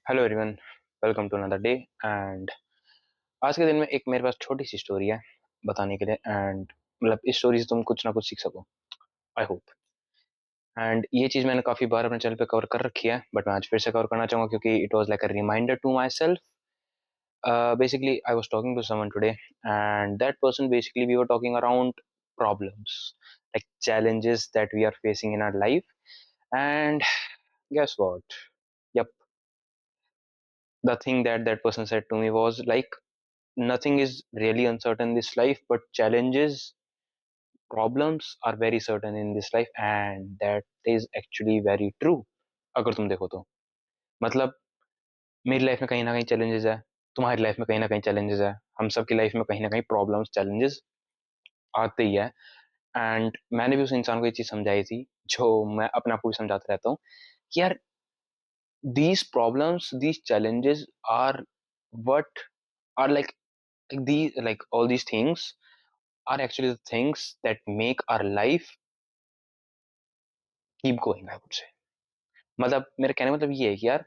Hello everyone. Welcome to another day. And आज के दिन में एक मेरे पास छोटी सी स्टोरी है बताने के लिए। एंड मतलब इस स्टोरी से तुम कुछ ना कुछ सीख सको, आई होप। एंड ये चीज़ मैंने काफ़ी बार अपने चैनल पे कवर कर रखी है, बट मैं आज फिर से कवर करना चाहूँगा क्योंकि it was like a reminder to myself. Basically I was talking to someone today, and that person, basically we were talking around problems, like challenges that we are facing in our life. And guess what? Yep, the thing that that person said to me was like, nothing is really uncertain in this life, but challenges, problems are very certain in this life, and that is actually very true। अगर तुम देखो तो मतलब मेरी life में कहीं ना कहीं चैलेंजेस है, तुम्हारी लाइफ में कहीं ना कहीं चैलेंजेस है, हम सबकी लाइफ में कहीं ना कहीं प्रॉब्लम्स चैलेंजेस आते ही है। एंड मैंने भी उस इंसान को ये चीज समझाई थी, जो मैं अपने आप को भी समझाता रहता हूँ कि यार, these problems, these challenges are what are like these, like all these things are actually the things that make our life keep going, I would say। मतलब मेरे कहने का मतलब ये है कि यार,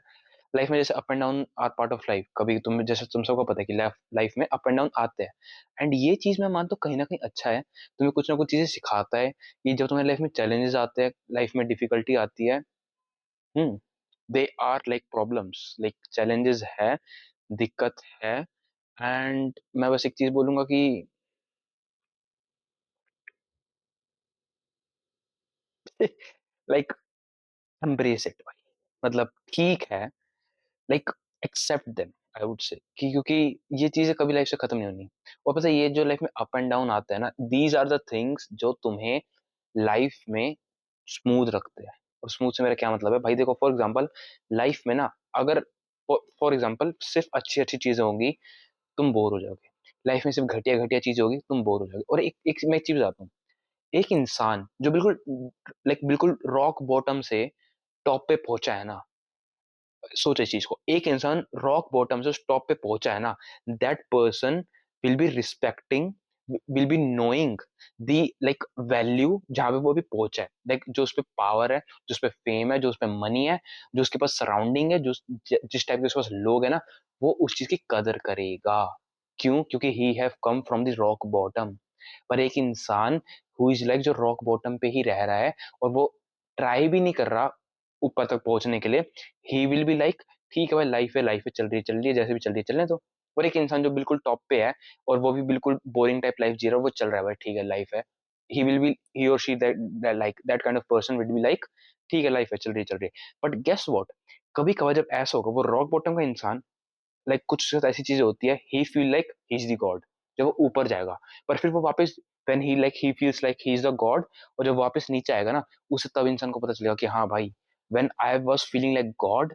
लाइफ में जैसे up and down are part of life. कभी तुम, जैसे तुम सबको पता है कि लाइफ लाइफ में अप एंड डाउन आते हैं। एंड ये चीज मैं मानता हूँ कहीं ना कहीं अच्छा है, तुम्हें कुछ ना कुछ चीजें सिखाता है। ये जब तुम्हारी लाइफ में चैलेंजेस आते हैं, लाइफ में डिफिकल्टी आती है, they are like problems, like challenges है, दिक्कत है। एंड मैं बस एक चीज बोलूंगा कि लाइक एम्ब्रेस इट भाई। मतलब ठीक है, like accept them, I would say, कि क्योंकि ये चीजें कभी लाइफ से खत्म नहीं होनी। और पता है, ये जो लाइफ में अप एंड डाउन आता है ना, दीज आर द थिंग्स जो तुम्हें लाइफ में स्मूथ रखते हैं। और स्मूथ से मेरा क्या मतलब है भाई, देखो फॉर एग्जाम्पल, लाइफ में ना, अगर फॉर एग्जाम्पल सिर्फ अच्छी अच्छी चीजें होंगी, तुम बोर हो जाओगे। लाइफ में सिर्फ घटिया घटिया चीजें होगी, तुम बोर हो जाओगे। और एक मैं एक चीज बताता हूँ, एक इंसान जो बिल्कुल लाइक बिल्कुल रॉक बॉटम से टॉप पे पहुंचा है ना, सोच इस चीज को, एक इंसान रॉक बॉटम से टॉप पे पहुंचा है ना, that person will be respecting, will be knowing the like value जहां पे वो अभी पहुंचा है। लाइक जो उस पे पावर है, जो उस पे फेम है, जो उस पे मनी है, जो उसके पास सराउंडिंग है, जो जिस टाइप के उसके पास लोग है ना, वो उस चीज की कदर करेगा। क्यों? क्योंकि he have come from the rock bottom. पर एक इंसान हु इज लाइक, जो रॉक बॉटम पे ही रह रहा है और वो ट्राई भी नहीं कर रहा ऊपर तक पहुंचने के लिए, ही विल बी लाइक, ठीक है भाई, लाइफ है, चल रही है, जैसे भी चल रही है चलने दो। और एक इंसान जो बिल्कुल टॉप पे है और वो भी बिल्कुल बोरिंग टाइप लाइफ जी रहा है, वो चल रहा है भाई, ठीक है लाइफ है, ही विल बी, ही और she, that like that kind of person will be like, ठीक है लाइफ है, चल रही है। बट गेस व्हाट, कभी कभार जब ऐसा होगा, वो रॉक बॉटम का इंसान, लाइक कुछ ऐसी चीजें होती है, he feel like he is the god, जब वो ऊपर जाएगा। पर फिर वो वापस, when he like he feels like he is the god, और जब वापस नीचे आएगा ना, उसे तब इंसान को पता चलेगा कि हाँ भाई, when I was feeling like God,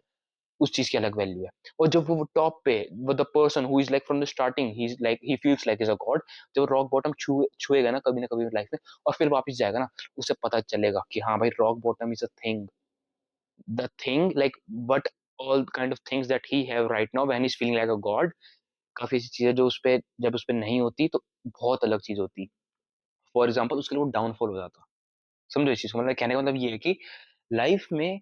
उस चीज की अलग वैल्यू है। और जब वो टॉप पे, वो the person who is like from the starting, he is like he feels like is a God, जब रॉक बॉटम छुएगा ना कभी लाइफ में, और फिर वापस जाएगा ना, उसे पता चलेगा कि हाँ भाई, rock bottom is a thing, the thing like, but all kind of things that he have right now when he's feeling like a god, काफी ऐसी चीजें जो उस पे, जब उस पे नहीं होती तो बहुत अलग चीज होती। फॉर एग्जाम्पल, उसके लिए वो डाउनफॉल हो जाता। समझो इस चीज को, मतलब कहने का मतलब ये है कि लाइफ में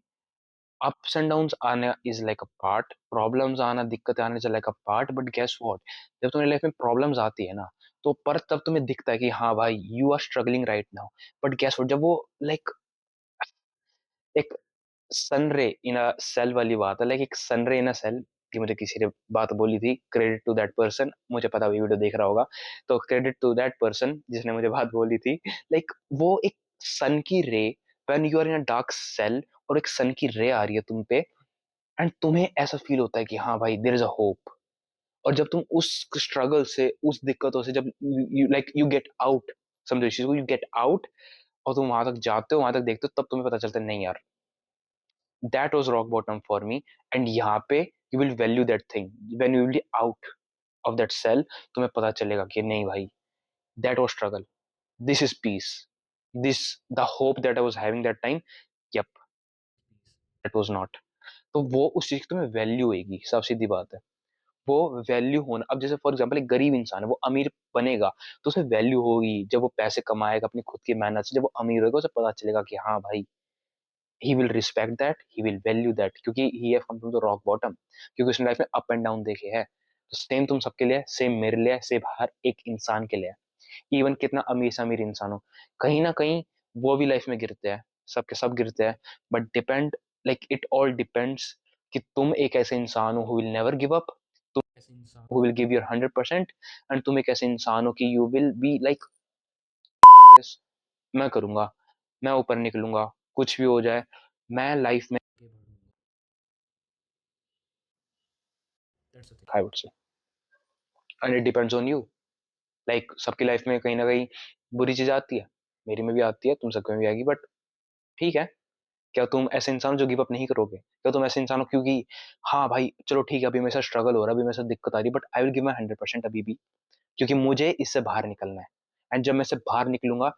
अप्स एंड डाउन्स आना is like a part, problems आना, दिक्कतें आने is like a part. But guess what, जब तुम्हारी लाइफ में प्रॉब्लम्स आती है ना, तो पर तब तुम्हें दिखता है कि हाँ भाई, you are struggling right now. But guess what, जब वो लाइक एक सनरे इन अ सेल वाली बात है, लाइक एक सनरे इन अ सेल की मुझे किसी ने बात बोली थी, क्रेडिट टू दैट पर्सन, मुझे पता वो वीडियो देख रहा होगा, तो क्रेडिट टू दैट पर्सन जिसने मुझे बात बोली थी। लाइक वो एक सन की ray, when you are in a dark cell, और एक सन की रे आ रही है तुम पे, एंड तुम्हें ऐसा फील होता है कि हाँ भाई, देयर इज अ होप। और जब तुम उस स्ट्रगल से, उस दिक्कतों से, जब you like you get out, समझो इस चीज को, यू गेट आउट, और तुम वहां तक जाते हो, वहां तक देखते हो, तब तुम्हें पता चलता है नहीं यार, that was rock bottom for me. And यहाँ पे you will value that thing, when you will be out of that cell, तुम्हें पता चलेगा कि नहीं भाई, that was struggle, this is peace, this the hope that I was having that time, yup, that was not. तो वो उस चीज की तुम्हें वैल्यू होगी, सब सीधी बात है। वो वैल्यू होना, अब जैसे फॉर एग्जाम्पल एक गरीब इंसान है, वो अमीर बनेगा तो उसे वैल्यू होगी, जब वो पैसे कमाएगा अपनी खुद की मेहनत से, जब वो अमीर होगा उसे पता चलेगा कि हाँ भाई, he will respect that, he will value that, क्योंकि he have come from the rock bottom, क्योंकि उसने लाइफ में अप एंड डाउन देखे हैं। तो सेम तुम सबके लिए, सेम मेरे लिए, सेम हर एक इंसान के लिए, इवन कितना अमीर से अमीर इंसान हो, कहीं ना कहीं वो भी लाइफ में गिरते हैं, सबके सब गिरते हैं। But depend, like it all depends कि तुम एक ऐसे इंसान हो who will never give up, तुम ऐसे इंसान who will give your 100%, and तुम एक ऐसे इंसान हो कि you will be like this, मैं करूंगा, मैं ऊपर निकलूंगा, कुछ भी हो जाए, मैं लाइफ में आई वुड से, and it depends on you. Like सबकी लाइफ में कहीं ना कहीं बुरी चीज आती है, मेरी में भी आती है, तुम सबके में भी आएगी, बट ठीक है। क्या तुम ऐसे इंसान हो जो गिव अप नहीं करोगे? क्या तुम ऐसे इंसान हो क्योंकि हाँ भाई चलो ठीक है, अभी मेरे साथ स्ट्रगल हो रहा है, अभी मेरे साथ दिक्कत आ रही है, but I will give my 100% अभी भी, क्योंकि मुझे इससे बाहर निकलना है। एंड जब मैं इससे बाहर निकलूंगा,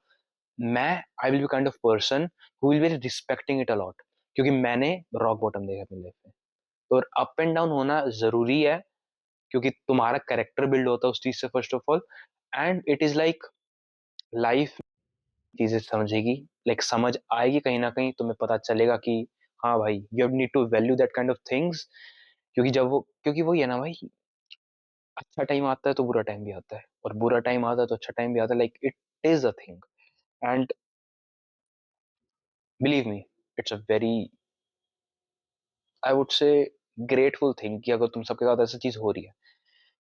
मैं I will be kind of person who will be respecting it a lot, क्योंकि मैंने रॉक बॉटम देखा अपनी लाइफ में। तो अप एंड डाउन होना जरूरी है, क्योंकि तुम्हारा कैरेक्टर बिल्ड होता है उस चीज से first of all. And it is like life चीजें समझेगी, लाइक समझ आएगी, कहीं ना कहीं तुम्हें पता चलेगा कि हाँ भाई you need to value that kind of things. क्योंकि जब वो, क्योंकि वही है ना भाई, अच्छा टाइम आता है तो बुरा टाइम भी आता है, और बुरा टाइम आता है तो अच्छा टाइम भी आता है, like it is a thing. And believe me, it's a very, I would से, ग्रेटफुल थिंग कि अगर तुम सबके साथ ऐसी चीज हो रही है,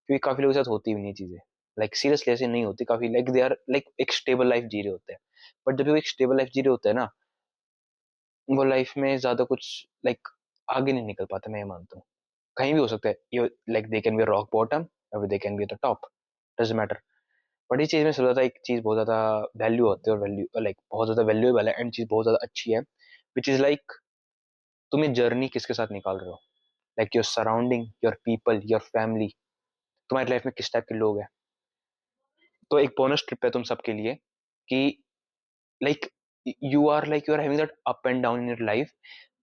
क्योंकि काफी लोगों के साथ होती भी नहीं चीजें, लाइक सीरियसली ऐसे नहीं होती, काफी लाइक दे आर लाइक एक स्टेबल लाइफ जी रहे होते हैं। बट जब वो एक स्टेबल लाइफ जी रहे होते हैं ना, वो लाइफ में ज्यादा कुछ लाइक आगे नहीं निकल पाते, मैं ये मानता हूँ। कहीं भी हो सकता है ये, like they can be rock bottom और they can be the top, doesn't matter. But ये चीज में सबसे ज्यादा एक चीज बहुत ज्यादा वैल्यू होती है, और वैल्यू लाइक बहुत ज्यादा वैल्यूएबल है, एंड चीज बहुत ज्यादा अच्छी है, विच इज लाइक तुम ये जर्नी किसके साथ निकाल रहे हो, like your surrounding, your people, your family, तुम्हारी लाइफ में किस टाइप के लोग हैं। तो एक बोनस ट्रिप है तुम सबके लिए कि like you are having that up and down in your life,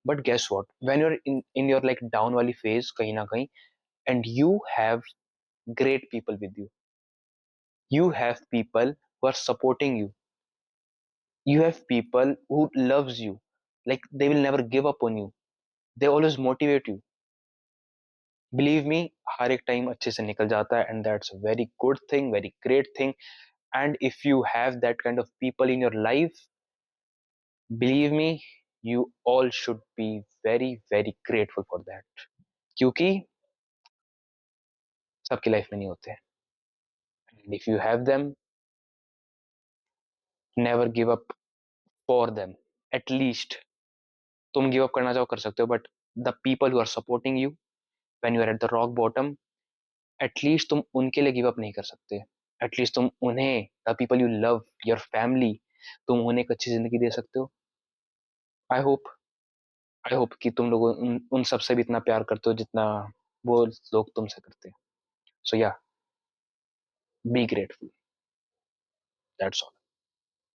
but guess what, when you are in your like down वाली फेज कहीं ना कहीं, and you have great people with you, you have people who are supporting you, you have people who loves you, like they will never give up on you, they always motivate you. Believe me, हर एक time अच्छे से निकल जाता है, and that's a very good thing, very great thing. And if you have that kind of people in your life, believe me, you all should be very very grateful for that, क्योंकि सबकी life में नहीं होते हैं। And if you have them, never give up for them, at least तुम give up करना चाहो कर सकते हो, but the people who are supporting you when you are at the rock bottom, at least तुम उनके लिए गिव अप नहीं कर सकते। एटलीस्ट तुम उन्हें, the people you love, your family, तुम उन्हें एक अच्छी जिंदगी दे सकते हो। आई होप, आई होप कि तुम लोग उन सबसे भी इतना प्यार करते हो जितना वो लोग तुमसे करते हैं। सो या, बी ग्रेटफुल, दैट्स ऑल।